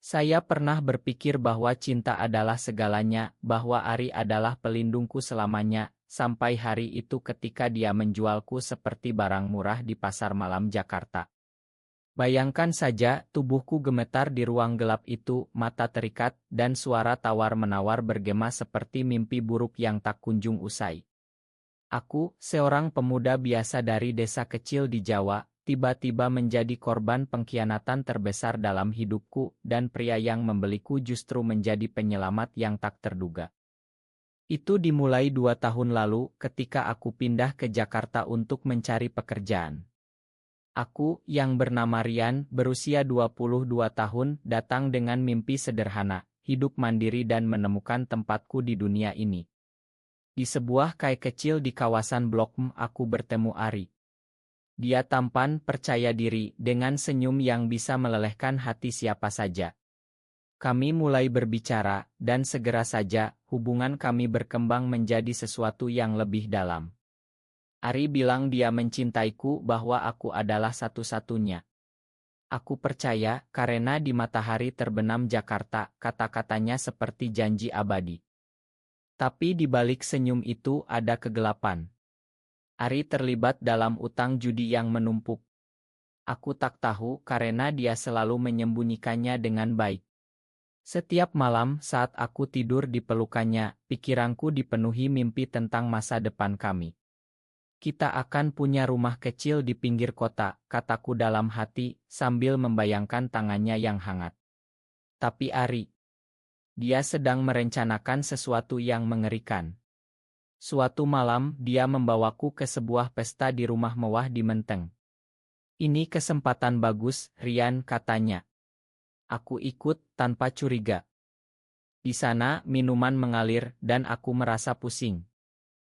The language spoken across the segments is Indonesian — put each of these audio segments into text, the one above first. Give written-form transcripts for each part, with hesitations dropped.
Saya pernah berpikir bahwa cinta adalah segalanya, bahwa Ari adalah pelindungku selamanya, sampai hari itu ketika dia menjualku seperti barang murah di pasar malam Jakarta. Bayangkan saja, tubuhku gemetar di ruang gelap itu, mata terikat, dan suara tawar-menawar bergema seperti mimpi buruk yang tak kunjung usai. Aku, seorang pemuda biasa dari desa kecil di Jawa, tiba-tiba menjadi korban pengkhianatan terbesar dalam hidupku, dan pria yang membeliku justru menjadi penyelamat yang tak terduga. Itu dimulai 2 tahun lalu, ketika aku pindah ke Jakarta untuk mencari pekerjaan. Aku, yang bernama Rian, berusia 22 tahun, datang dengan mimpi sederhana, hidup mandiri dan menemukan tempatku di dunia ini. Di sebuah kai kecil di kawasan Blok M, aku bertemu Ari. Dia tampan, percaya diri, dengan senyum yang bisa melelehkan hati siapa saja. Kami mulai berbicara, dan segera saja, hubungan kami berkembang menjadi sesuatu yang lebih dalam. Ari bilang dia mencintaiku, bahwa aku adalah satu-satunya. Aku percaya, karena di matahari terbenam Jakarta, kata-katanya seperti janji abadi. Tapi di balik senyum itu ada kegelapan. Ari terlibat dalam utang judi yang menumpuk. Aku tak tahu karena dia selalu menyembunyikannya dengan baik. Setiap malam saat aku tidur di pelukannya, pikiranku dipenuhi mimpi tentang masa depan kami. Kita akan punya rumah kecil di pinggir kota, kataku dalam hati, sambil membayangkan tangannya yang hangat. Tapi Ari, dia sedang merencanakan sesuatu yang mengerikan. Suatu malam, dia membawaku ke sebuah pesta di rumah mewah di Menteng. Ini kesempatan bagus, Rian, katanya. Aku ikut, tanpa curiga. Di sana, minuman mengalir, dan aku merasa pusing.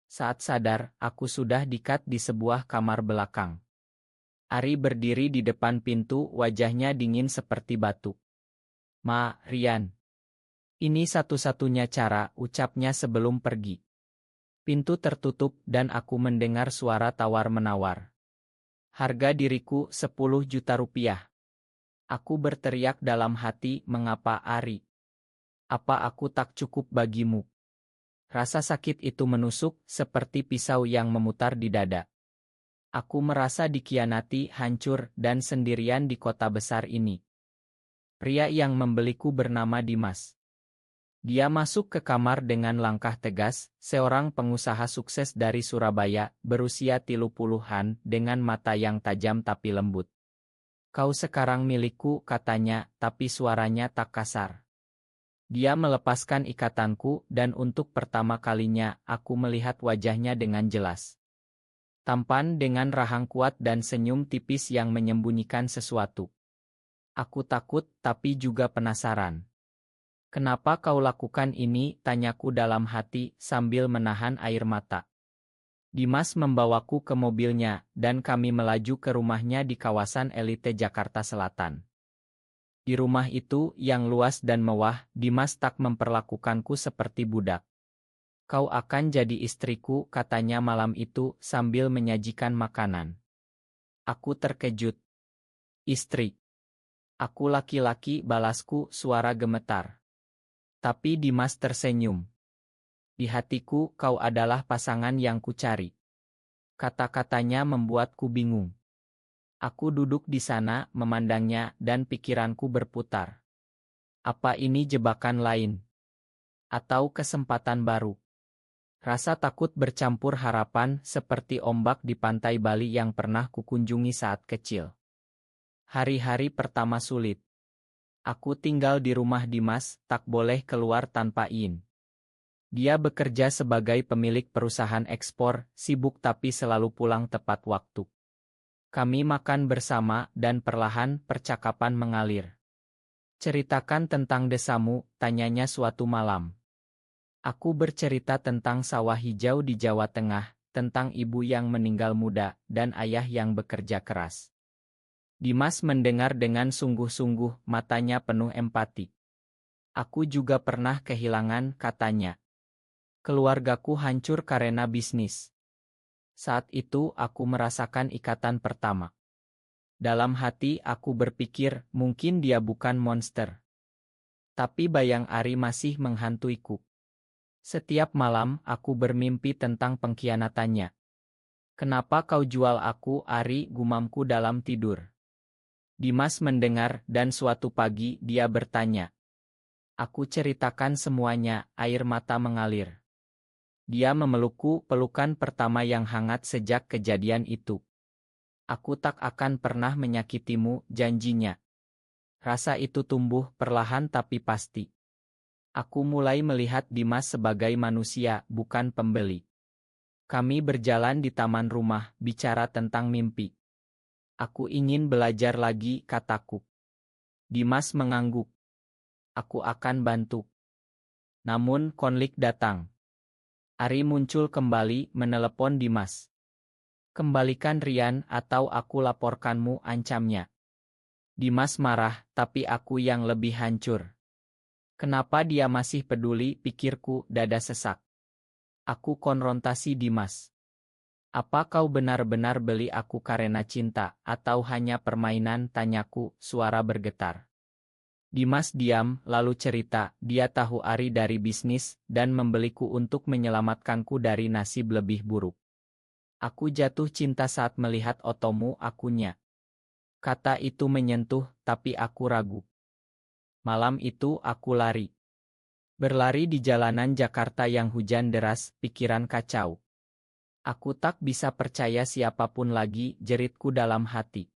Saat sadar, aku sudah diikat di sebuah kamar belakang. Ari berdiri di depan pintu, wajahnya dingin seperti batu. Ma, Rian. Ini satu-satunya cara, ucapnya sebelum pergi. Pintu tertutup, dan aku mendengar suara tawar-menawar. Harga diriku 10 juta rupiah. Aku berteriak dalam hati, mengapa Ari? Apa aku tak cukup bagimu? Rasa sakit itu menusuk, seperti pisau yang memutar di dada. Aku merasa dikhianati, hancur, dan sendirian di kota besar ini. Pria yang membeliku bernama Dimas. Dia masuk ke kamar dengan langkah tegas, seorang pengusaha sukses dari Surabaya, berusia 30-an, dengan mata yang tajam tapi lembut. Kau sekarang milikku, katanya, tapi suaranya tak kasar. Dia melepaskan ikatanku, dan untuk pertama kalinya, aku melihat wajahnya dengan jelas. Tampan dengan rahang kuat dan senyum tipis yang menyembunyikan sesuatu. Aku takut, tapi juga penasaran. Kenapa kau lakukan ini? Tanyaku dalam hati, sambil menahan air mata. Dimas membawaku ke mobilnya, dan kami melaju ke rumahnya di kawasan elite Jakarta Selatan. Di rumah itu, yang luas dan mewah, Dimas tak memperlakukanku seperti budak. Kau akan jadi istriku, katanya malam itu, sambil menyajikan makanan. Aku terkejut. Istri. Aku laki-laki, balasku, suara gemetar. Tapi Dimas tersenyum. Di hatiku, kau adalah pasangan yang kucari. Kata-katanya membuatku bingung. Aku duduk di sana, memandangnya, dan pikiranku berputar. Apa ini jebakan lain? Atau kesempatan baru? Rasa takut bercampur harapan, seperti ombak di pantai Bali yang pernah kukunjungi saat kecil. Hari-hari pertama sulit. Aku tinggal di rumah Dimas, tak boleh keluar tanpa izin. Dia bekerja sebagai pemilik perusahaan ekspor, sibuk tapi selalu pulang tepat waktu. Kami makan bersama, dan perlahan percakapan mengalir. Ceritakan tentang desamu, tanyanya suatu malam. Aku bercerita tentang sawah hijau di Jawa Tengah, tentang ibu yang meninggal muda, dan ayah yang bekerja keras. Dimas mendengar dengan sungguh-sungguh, matanya penuh empati. Aku juga pernah kehilangan, katanya. Keluargaku hancur karena bisnis. Saat itu aku merasakan ikatan pertama. Dalam hati aku berpikir, mungkin dia bukan monster. Tapi bayang Ari masih menghantuiku. Setiap malam aku bermimpi tentang pengkhianatannya. Kenapa kau jual aku, Ari? Gumamku dalam tidur. Dimas mendengar dan suatu pagi dia bertanya. Aku ceritakan semuanya, air mata mengalir. Dia memelukku pelukan pertama yang hangat sejak kejadian itu. Aku tak akan pernah menyakitimu, janjinya. Rasa itu tumbuh perlahan tapi pasti. Aku mulai melihat Dimas sebagai manusia, bukan pembeli. Kami berjalan di taman rumah, bicara tentang mimpi. Aku ingin belajar lagi, kataku. Dimas mengangguk. Aku akan bantu. Namun konflik datang. Ari muncul kembali menelepon Dimas. Kembalikan Rian atau aku laporkanmu, ancamnya. Dimas marah, tapi aku yang lebih hancur. Kenapa dia masih peduli, pikirku, dada sesak. Aku konfrontasi Dimas. Apa kau benar-benar beli aku karena cinta, atau hanya permainan, tanyaku, suara bergetar. Dimas diam, lalu cerita, dia tahu Ari dari bisnis, dan membeliku untuk menyelamatkanku dari nasib lebih buruk. Aku jatuh cinta saat melihat otomu, akunya. Kata itu menyentuh, tapi aku ragu. Malam itu aku lari. Berlari di jalanan Jakarta yang hujan deras, pikiran kacau. Aku tak bisa percaya siapapun lagi, jeritku dalam hati.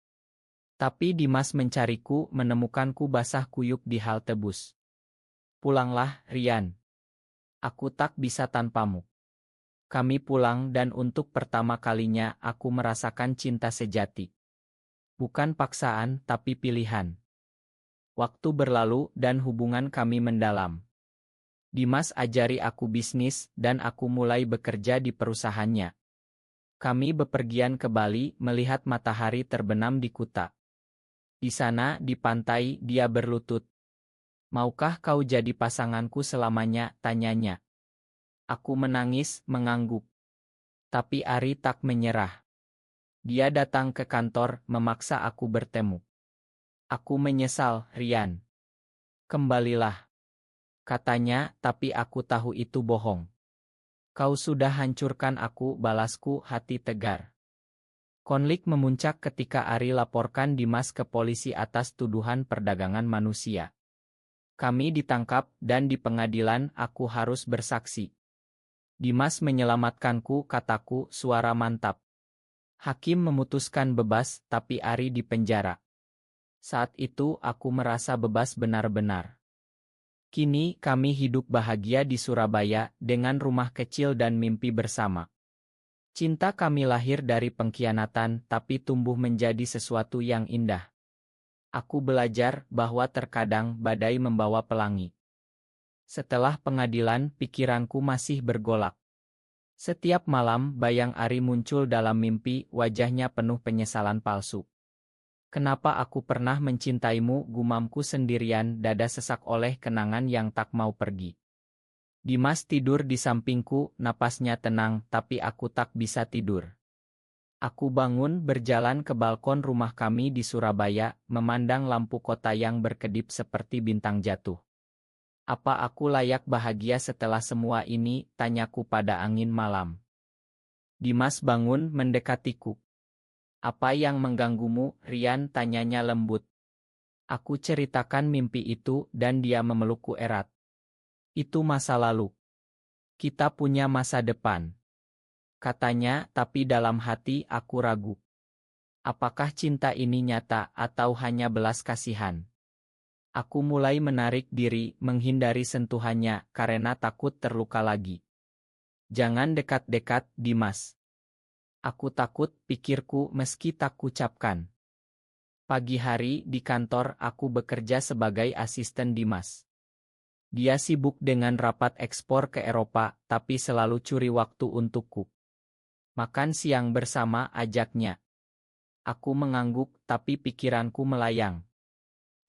Tapi Dimas mencariku, menemukanku basah kuyup di halte bus. Pulanglah, Rian. Aku tak bisa tanpamu. Kami pulang dan untuk pertama kalinya aku merasakan cinta sejati. Bukan paksaan, tapi pilihan. Waktu berlalu dan hubungan kami mendalam. Dimas ajari aku bisnis dan aku mulai bekerja di perusahaannya. Kami bepergian ke Bali melihat matahari terbenam di Kuta. Di sana, di pantai, dia berlutut. Maukah kau jadi pasanganku selamanya, tanyanya. Aku menangis, mengangguk. Tapi Ari tak menyerah. Dia datang ke kantor, memaksa aku bertemu. Aku menyesal, Rian. Kembalilah. Katanya, tapi aku tahu itu bohong. Kau sudah hancurkan aku, balasku, hati tegar. Konflik memuncak ketika Ari laporkan Dimas ke polisi atas tuduhan perdagangan manusia. Kami ditangkap dan di pengadilan aku harus bersaksi. Dimas menyelamatkanku, kataku, suara mantap. Hakim memutuskan bebas, tapi Ari di penjara. Saat itu aku merasa bebas benar-benar. Kini kami hidup bahagia di Surabaya dengan rumah kecil dan mimpi bersama. Cinta kami lahir dari pengkhianatan tapi tumbuh menjadi sesuatu yang indah. Aku belajar bahwa terkadang badai membawa pelangi. Setelah pengadilan, pikiranku masih bergolak. Setiap malam bayang Ari muncul dalam mimpi, wajahnya penuh penyesalan palsu. Kenapa aku pernah mencintaimu, gumamku sendirian, dada sesak oleh kenangan yang tak mau pergi. Dimas tidur di sampingku, napasnya tenang, tapi aku tak bisa tidur. Aku bangun berjalan ke balkon rumah kami di Surabaya, memandang lampu kota yang berkedip seperti bintang jatuh. Apa aku layak bahagia setelah semua ini, tanyaku pada angin malam. Dimas bangun mendekatiku. Apa yang mengganggumu, Rian, tanyanya lembut. Aku ceritakan mimpi itu dan dia memelukku erat. Itu masa lalu. Kita punya masa depan. Katanya, tapi dalam hati aku ragu. Apakah cinta ini nyata atau hanya belas kasihan? Aku mulai menarik diri, menghindari sentuhannya karena takut terluka lagi. Jangan dekat-dekat, Dimas. Aku takut, pikirku meski tak kucapkan. Pagi hari di kantor aku bekerja sebagai asisten Dimas. Dia sibuk dengan rapat ekspor ke Eropa, tapi selalu curi waktu untukku. Makan siang bersama, ajaknya. Aku mengangguk, tapi pikiranku melayang.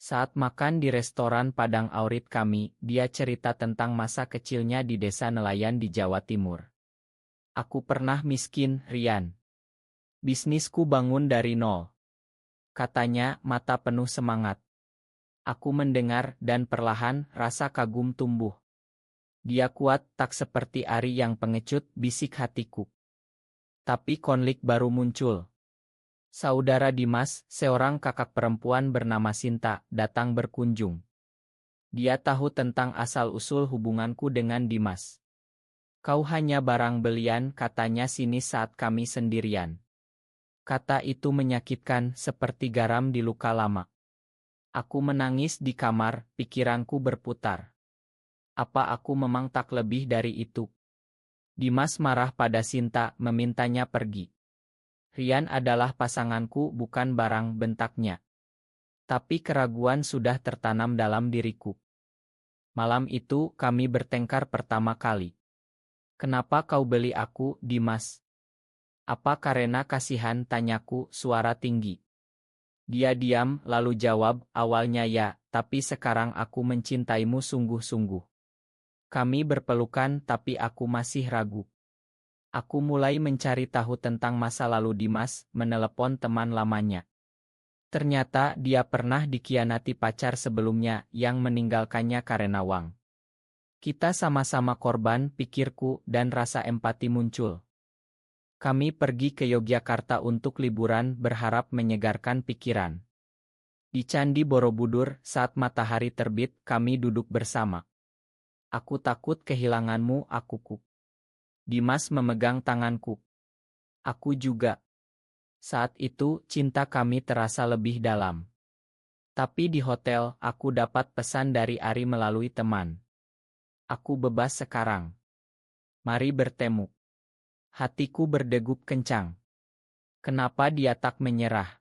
Saat makan di restoran Padang Aurit kami, dia cerita tentang masa kecilnya di desa nelayan di Jawa Timur. Aku pernah miskin, Rian. Bisnisku bangun dari nol. Katanya, mata penuh semangat. Aku mendengar dan perlahan rasa kagum tumbuh. Dia kuat tak seperti Ari yang pengecut, bisik hatiku. Tapi konflik baru muncul. Saudara Dimas, seorang kakak perempuan bernama Sinta, datang berkunjung. Dia tahu tentang asal-usul hubunganku dengan Dimas. Kau hanya barang belian, katanya sinis saat kami sendirian. Kata itu menyakitkan seperti garam di luka lama. Aku menangis di kamar, pikiranku berputar. Apa aku memang tak lebih dari itu? Dimas marah pada Sinta, memintanya pergi. Rian adalah pasanganku, bukan barang, bentaknya. Tapi keraguan sudah tertanam dalam diriku. Malam itu kami bertengkar pertama kali. Kenapa kau beli aku, Dimas? Apa karena kasihan, tanyaku, suara tinggi. Dia diam, lalu jawab, awalnya ya, tapi sekarang aku mencintaimu sungguh-sungguh. Kami berpelukan, tapi aku masih ragu. Aku mulai mencari tahu tentang masa lalu Dimas, menelepon teman lamanya. Ternyata dia pernah dikhianati pacar sebelumnya yang meninggalkannya karena uang. Kita sama-sama korban, pikirku, dan rasa empati muncul. Kami pergi ke Yogyakarta untuk liburan, berharap menyegarkan pikiran. Di Candi Borobudur, saat matahari terbit, kami duduk bersama. Aku takut kehilanganmu, akuku. Dimas memegang tanganku. Aku juga. Saat itu, cinta kami terasa lebih dalam. Tapi di hotel, aku dapat pesan dari Ari melalui teman. Aku bebas sekarang. Mari bertemu. Hatiku berdegup kencang. Kenapa dia tak menyerah?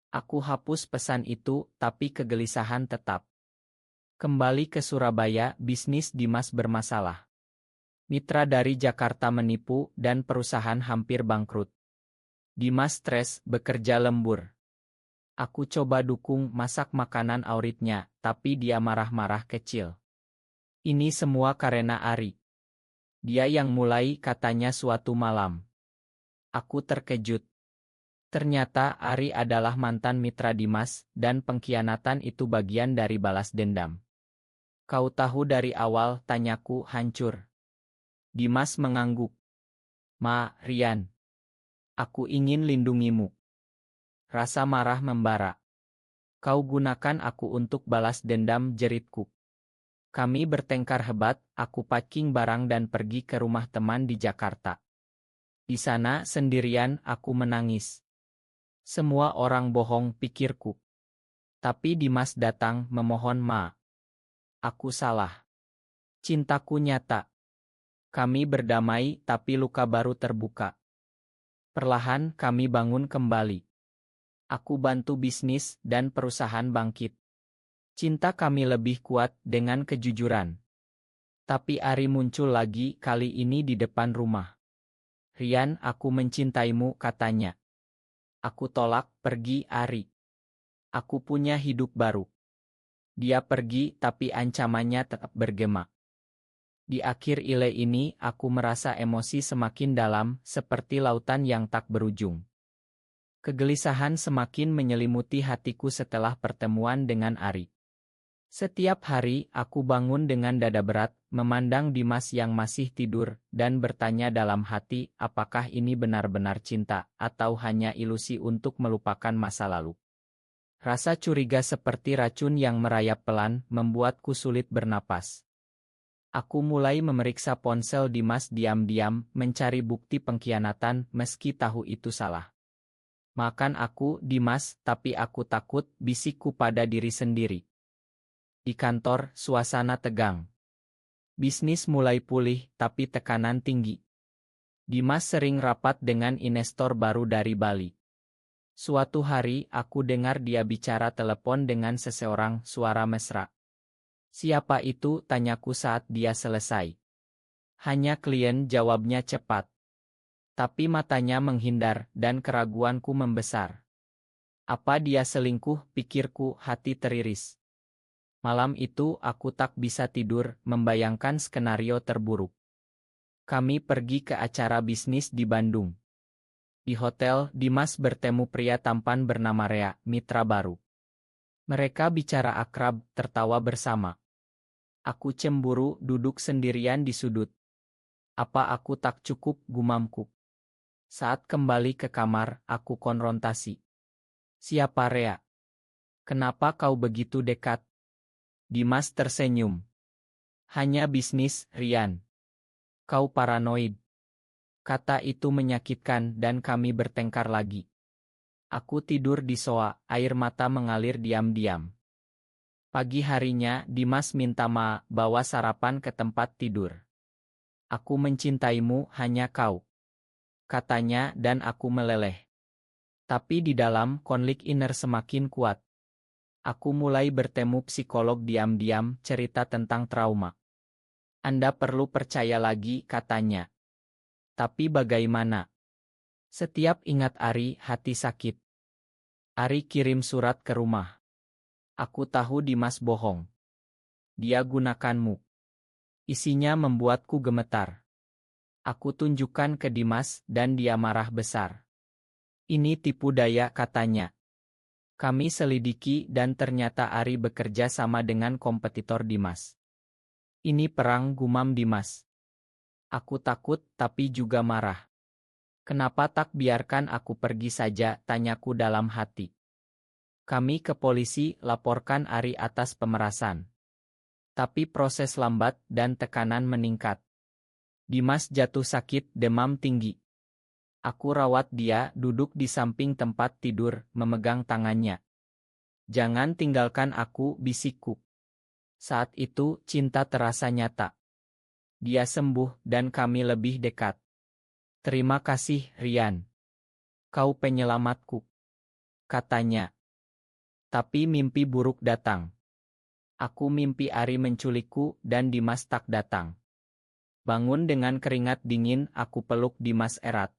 Aku hapus pesan itu, tapi kegelisahan tetap. Kembali ke Surabaya, bisnis Dimas bermasalah. Mitra dari Jakarta menipu, dan perusahaan hampir bangkrut. Dimas stres, bekerja lembur. Aku coba dukung, masak makanan auritnya, tapi dia marah-marah kecil. Ini semua karena Ari. Dia yang mulai, katanya suatu malam. Aku terkejut. Ternyata Ari adalah mantan mitra Dimas, dan pengkhianatan itu bagian dari balas dendam. Kau tahu dari awal, tanyaku hancur. Dimas mengangguk. Ma, Rian. Aku ingin lindungimu. Rasa marah membara. Kau gunakan aku untuk balas dendam, jeritku. Kami bertengkar hebat, aku packing barang dan pergi ke rumah teman di Jakarta. Di sana sendirian aku menangis. Semua orang bohong, pikirku. Tapi Dimas datang memohon, Ma. Aku salah. Cintaku nyata. Kami berdamai, tapi luka baru terbuka. Perlahan kami bangun kembali. Aku bantu bisnis dan perusahaan bangkit. Cinta kami lebih kuat dengan kejujuran. Tapi Ari muncul lagi, kali ini di depan rumah. Rian, aku mencintaimu, katanya. Aku tolak, pergi Ari. Aku punya hidup baru. Dia pergi, tapi ancamannya tetap bergema. Di akhir ile ini, aku merasa emosi semakin dalam, seperti lautan yang tak berujung. Kegelisahan semakin menyelimuti hatiku setelah pertemuan dengan Ari. Setiap hari, aku bangun dengan dada berat, memandang Dimas yang masih tidur, dan bertanya dalam hati, apakah ini benar-benar cinta, atau hanya ilusi untuk melupakan masa lalu. Rasa curiga seperti racun yang merayap pelan, membuatku sulit bernapas. Aku mulai memeriksa ponsel Dimas diam-diam, mencari bukti pengkhianatan, meski tahu itu salah. Makan aku, Dimas, tapi aku takut, bisikku pada diri sendiri. Di kantor, suasana tegang. Bisnis mulai pulih, tapi tekanan tinggi. Dimas sering rapat dengan investor baru dari Bali. Suatu hari, aku dengar dia bicara telepon dengan seseorang, suara mesra. Siapa itu, tanyaku saat dia selesai. Hanya klien, jawabnya cepat. Tapi matanya menghindar, dan keraguanku membesar. Apa dia selingkuh, pikirku, hati teriris. Malam itu aku tak bisa tidur, membayangkan skenario terburuk. Kami pergi ke acara bisnis di Bandung. Di hotel, Dimas bertemu pria tampan bernama Rea, mitra baru. Mereka bicara akrab, tertawa bersama. Aku cemburu, duduk sendirian di sudut. Apa aku tak cukup, gumamku. Saat kembali ke kamar, aku konfrontasi. Siapa Rea? Kenapa kau begitu dekat? Dimas tersenyum. Hanya bisnis, Rian. Kau paranoid. Kata itu menyakitkan dan kami bertengkar lagi. Aku tidur di soa, air mata mengalir diam-diam. Pagi harinya, Dimas minta bawa sarapan ke tempat tidur. Aku mencintaimu, hanya kau. Katanya dan aku meleleh. Tapi di dalam, konflik inner semakin kuat. Aku mulai bertemu psikolog diam-diam, cerita tentang trauma. Anda perlu percaya lagi, katanya. Tapi bagaimana? Setiap ingat Ari, hati sakit. Ari kirim surat ke rumah. Aku tahu Dimas bohong. Dia gunakanmu. Isinya membuatku gemetar. Aku tunjukkan ke Dimas dan dia marah besar. Ini tipu daya, katanya. Kami selidiki dan ternyata Ari bekerja sama dengan kompetitor Dimas. Ini perang, gumam Dimas. Aku takut tapi juga marah. Kenapa tak biarkan aku pergi saja, tanyaku dalam hati. Kami ke polisi, laporkan Ari atas pemerasan. Tapi proses lambat dan tekanan meningkat. Dimas jatuh sakit, demam tinggi. Aku rawat dia, duduk di samping tempat tidur, memegang tangannya. Jangan tinggalkan aku, bisikku. Saat itu, cinta terasa nyata. Dia sembuh dan kami lebih dekat. Terima kasih, Rian. Kau penyelamatku. Katanya. Tapi mimpi buruk datang. Aku mimpi Ari menculikku dan Dimas tak datang. Bangun dengan keringat dingin, aku peluk Dimas erat.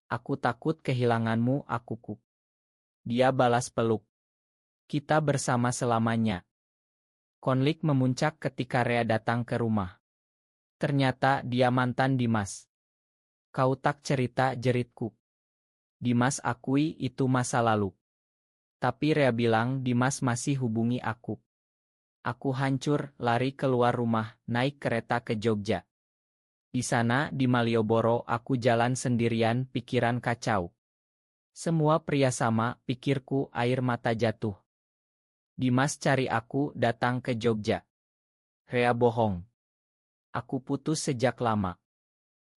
Aku takut kehilanganmu, akuku. Dia balas peluk. Kita bersama selamanya. Konflik memuncak ketika Rea datang ke rumah. Ternyata dia mantan Dimas. Kau tak cerita, jeritku. Dimas akui itu masa lalu. Tapi Rea bilang Dimas masih hubungi aku. Aku hancur, lari keluar rumah, naik kereta ke Jogja. Di sana, di Malioboro, aku jalan sendirian, pikiran kacau. Semua pria sama, pikirku, air mata jatuh. Dimas cari aku, datang ke Jogja. Rea bohong. Aku putus sejak lama.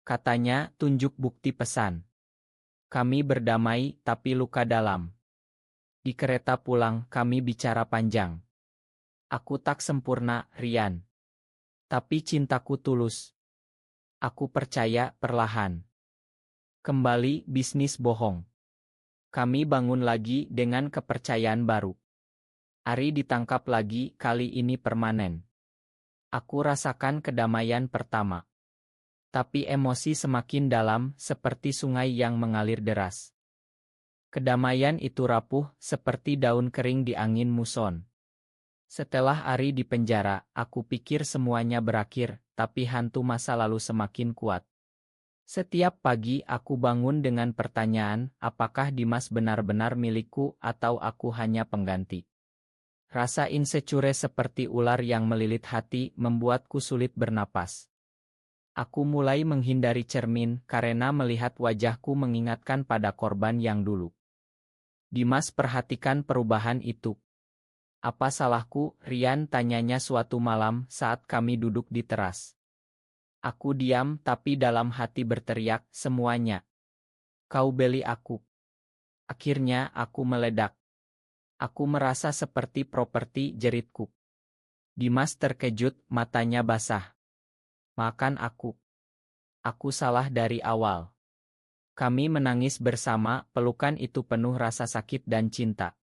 Katanya, tunjuk bukti pesan. Kami berdamai, tapi luka dalam. Di kereta pulang, kami bicara panjang. Aku tak sempurna, Rian. Tapi cintaku tulus. Aku percaya, perlahan. Kembali, bisnis bohong. Kami bangun lagi dengan kepercayaan baru. Ari ditangkap lagi, kali ini permanen. Aku rasakan kedamaian pertama. Tapi emosi semakin dalam, seperti sungai yang mengalir deras. Kedamaian itu rapuh, seperti daun kering di angin muson. Setelah Ari di penjara, aku pikir semuanya berakhir, tapi hantu masa lalu semakin kuat. Setiap pagi aku bangun dengan pertanyaan, apakah Dimas benar-benar milikku atau aku hanya pengganti. Rasa insecure seperti ular yang melilit hati membuatku sulit bernapas. Aku mulai menghindari cermin karena melihat wajahku mengingatkan pada korban yang dulu. Dimas perhatikan perubahan itu. Apa salahku, Rian, tanyanya suatu malam saat kami duduk di teras. Aku diam tapi dalam hati berteriak, semuanya. Kau beli aku. Akhirnya aku meledak. Aku merasa seperti properti, jeritku. Dimas terkejut, matanya basah. Makan aku. Aku salah dari awal. Kami menangis bersama, pelukan itu penuh rasa sakit dan cinta.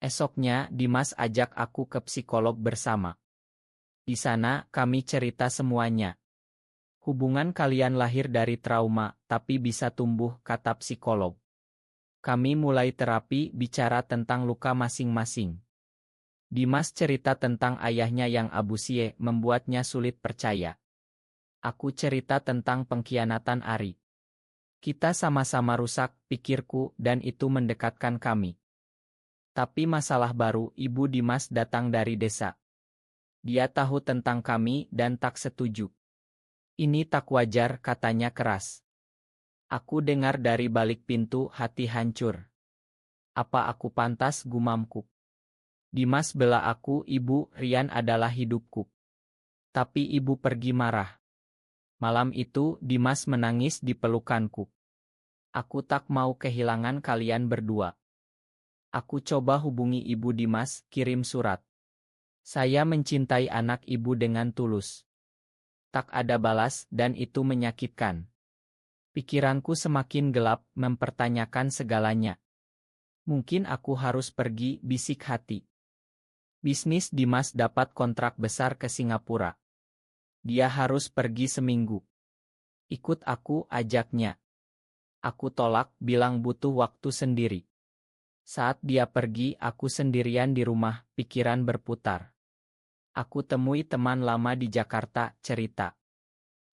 Esoknya, Dimas ajak aku ke psikolog bersama. Di sana, kami cerita semuanya. Hubungan kalian lahir dari trauma, tapi bisa tumbuh, kata psikolog. Kami mulai terapi, bicara tentang luka masing-masing. Dimas cerita tentang ayahnya yang abusive, membuatnya sulit percaya. Aku cerita tentang pengkhianatan Ari. Kita sama-sama rusak, pikirku, dan itu mendekatkan kami. Tapi masalah baru, Ibu Dimas datang dari desa. Dia tahu tentang kami dan tak setuju. Ini tak wajar, katanya keras. Aku dengar dari balik pintu, hati hancur. Apa aku pantas, gumamku. Dimas bela aku, Ibu, Rian adalah hidupku. Tapi Ibu pergi marah. Malam itu, Dimas menangis di pelukanku. Aku tak mau kehilangan kalian berdua. Aku coba hubungi Ibu Dimas, kirim surat. Saya mencintai anak Ibu dengan tulus. Tak ada balas dan itu menyakitkan. Pikiranku semakin gelap, mempertanyakan segalanya. Mungkin aku harus pergi, bisik hati. Bisnis Dimas dapat kontrak besar ke Singapura. Dia harus pergi seminggu. Ikut aku, ajaknya. Aku tolak, bilang butuh waktu sendiri. Saat dia pergi, aku sendirian di rumah, pikiran berputar. Aku temui teman lama di Jakarta, cerita.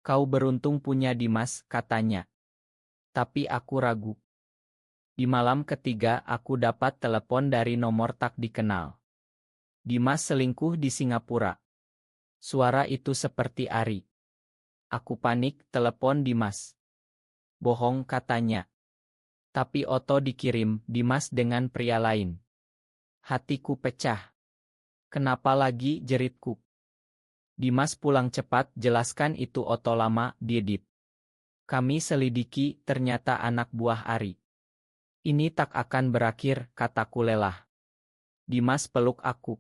Kau beruntung punya Dimas, katanya. Tapi aku ragu. Di malam ketiga, aku dapat telepon dari nomor tak dikenal. Dimas selingkuh di Singapura. Suara itu seperti Ari. Aku panik, telepon Dimas. Bohong, katanya. Tapi Oto dikirim, Dimas dengan pria lain. Hatiku pecah. Kenapa lagi, jeritku. Dimas pulang cepat, jelaskan itu Oto lama, diedit. Kami selidiki, ternyata anak buah Ari. Ini tak akan berakhir, kataku lelah. Dimas peluk aku.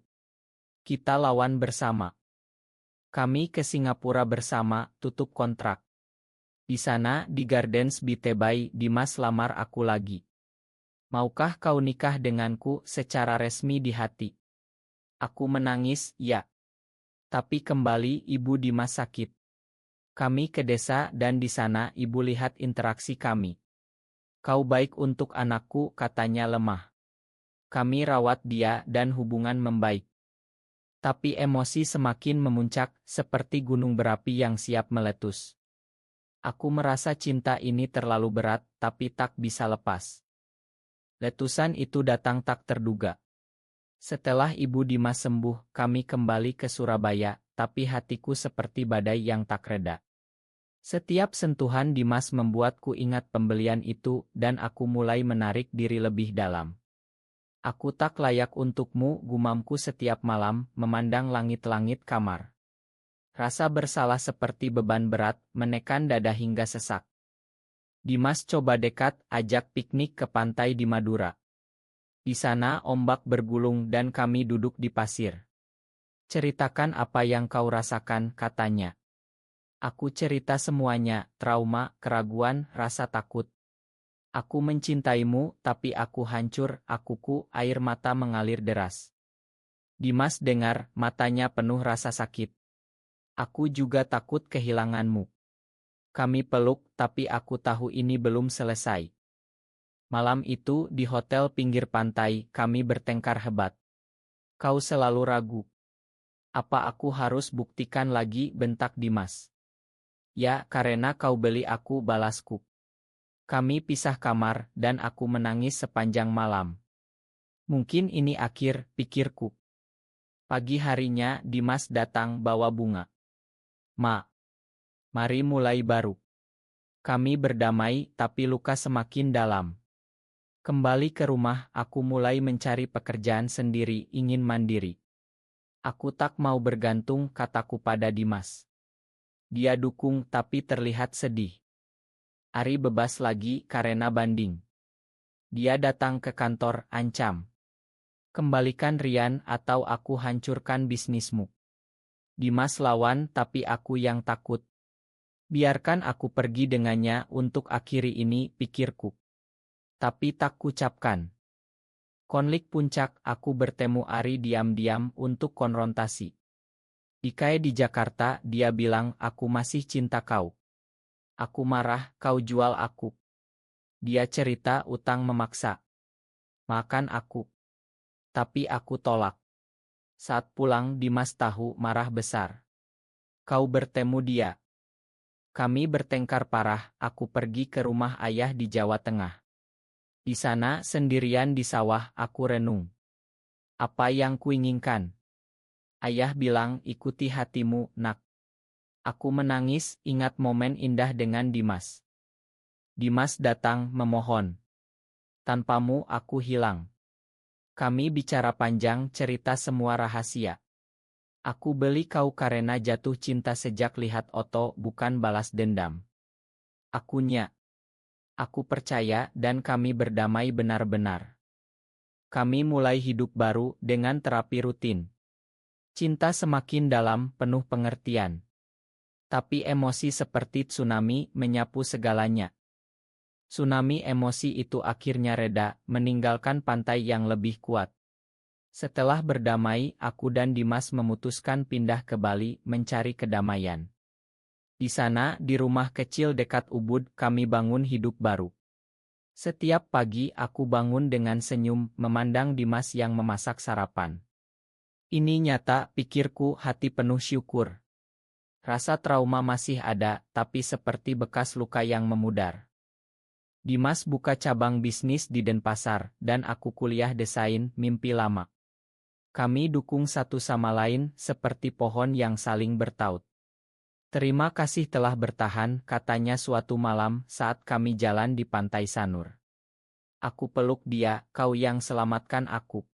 Kita lawan bersama. Kami ke Singapura bersama, tutup kontrak. Di sana, di Gardens by Bay, Dimas lamar aku lagi. Maukah kau nikah denganku secara resmi di hati? Aku menangis, ya. Tapi kembali Ibu Dimas sakit. Kami ke desa dan di sana Ibu lihat interaksi kami. Kau baik untuk anakku, katanya lemah. Kami rawat dia dan hubungan membaik. Tapi emosi semakin memuncak, seperti gunung berapi yang siap meletus. Aku merasa cinta ini terlalu berat, tapi tak bisa lepas. Letusan itu datang tak terduga. Setelah Ibu Dimas sembuh, kami kembali ke Surabaya, tapi hatiku seperti badai yang tak reda. Setiap sentuhan Dimas membuatku ingat pembelian itu, dan aku mulai menarik diri lebih dalam. Aku tak layak untukmu, gumamku setiap malam, memandang langit-langit kamar. Rasa bersalah seperti beban berat, menekan dada hingga sesak. Dimas coba dekat, ajak piknik ke pantai di Madura. Di sana ombak bergulung dan kami duduk di pasir. Ceritakan apa yang kau rasakan, katanya. Aku cerita semuanya, trauma, keraguan, rasa takut. Aku mencintaimu, tapi aku hancur, akuku, air mata mengalir deras. Dimas dengar, matanya penuh rasa sakit. Aku juga takut kehilanganmu. Kami peluk, tapi aku tahu ini belum selesai. Malam itu, di hotel pinggir pantai, kami bertengkar hebat. Kau selalu ragu. Apa aku harus buktikan lagi, bentak Dimas. Ya, karena kau beli aku, balasku. Kami pisah kamar, dan aku menangis sepanjang malam. Mungkin ini akhir, pikirku. Pagi harinya, Dimas datang bawa bunga. Ma, mari mulai baru. Kami berdamai, tapi luka semakin dalam. Kembali ke rumah, aku mulai mencari pekerjaan sendiri, ingin mandiri. Aku tak mau bergantung, kataku pada Dimas. Dia dukung, tapi terlihat sedih. Ari bebas lagi karena banding. Dia datang ke kantor, ancam. Kembalikan Rian atau aku hancurkan bisnismu. Dimas lawan, tapi aku yang takut. Biarkan aku pergi dengannya untuk akhiri ini, pikirku. Tapi tak kucapkan. Konflik puncak, aku bertemu Ari diam-diam untuk konfrontasi. Ikai di Jakarta, dia bilang aku masih cinta kau. Aku marah, kau jual aku. Dia cerita utang memaksa. Makan aku. Tapi aku tolak. Saat pulang Dimas tahu marah besar. Kau bertemu dia. Kami bertengkar parah, aku pergi ke rumah ayah di Jawa Tengah. Di sana, sendirian di sawah, aku renung. Apa yang kuinginkan? Ayah bilang, ikuti hatimu, nak. Aku menangis, ingat momen indah dengan Dimas. Dimas datang, memohon. Tanpamu aku hilang. Kami bicara panjang, cerita semua rahasia. Aku beli kau karena jatuh cinta sejak lihat Otto, bukan balas dendam. Akunya. Aku percaya dan kami berdamai benar-benar. Kami mulai hidup baru dengan terapi rutin. Cinta semakin dalam, penuh pengertian. Tapi emosi seperti tsunami menyapu segalanya. Tsunami emosi itu akhirnya reda, meninggalkan pantai yang lebih kuat. Setelah berdamai, aku dan Dimas memutuskan pindah ke Bali mencari kedamaian. Di sana, di rumah kecil dekat Ubud, kami bangun hidup baru. Setiap pagi aku bangun dengan senyum, memandang Dimas yang memasak sarapan. Ini nyata, pikirku, hati penuh syukur. Rasa trauma masih ada, tapi seperti bekas luka yang memudar. Dimas buka cabang bisnis di Denpasar, dan aku kuliah desain, mimpi lama. Kami dukung satu sama lain, seperti pohon yang saling bertaut. Terima kasih telah bertahan, katanya suatu malam saat kami jalan di pantai Sanur. Aku peluk dia, kau yang selamatkan aku.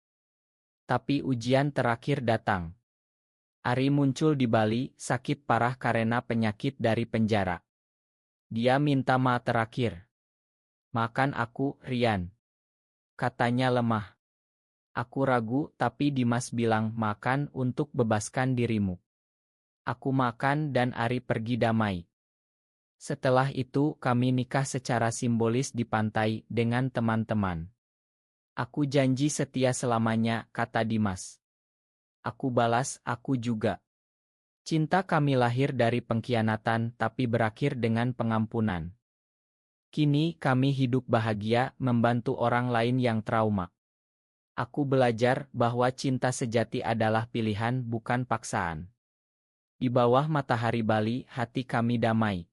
Tapi ujian terakhir datang. Ari muncul di Bali, sakit parah karena penyakit dari penjara. Dia minta maaf terakhir. Makan aku, Rian. Katanya lemah. Aku ragu, tapi Dimas bilang makan untuk bebaskan dirimu. Aku makan dan Ari pergi damai. Setelah itu kami nikah secara simbolis di pantai dengan teman-teman. Aku janji setia selamanya, kata Dimas. Aku balas, aku juga. Cinta kami lahir dari pengkhianatan tapi berakhir dengan pengampunan. Kini kami hidup bahagia membantu orang lain yang trauma. Aku belajar bahwa cinta sejati adalah pilihan bukan paksaan. Di bawah matahari Bali, hati kami damai.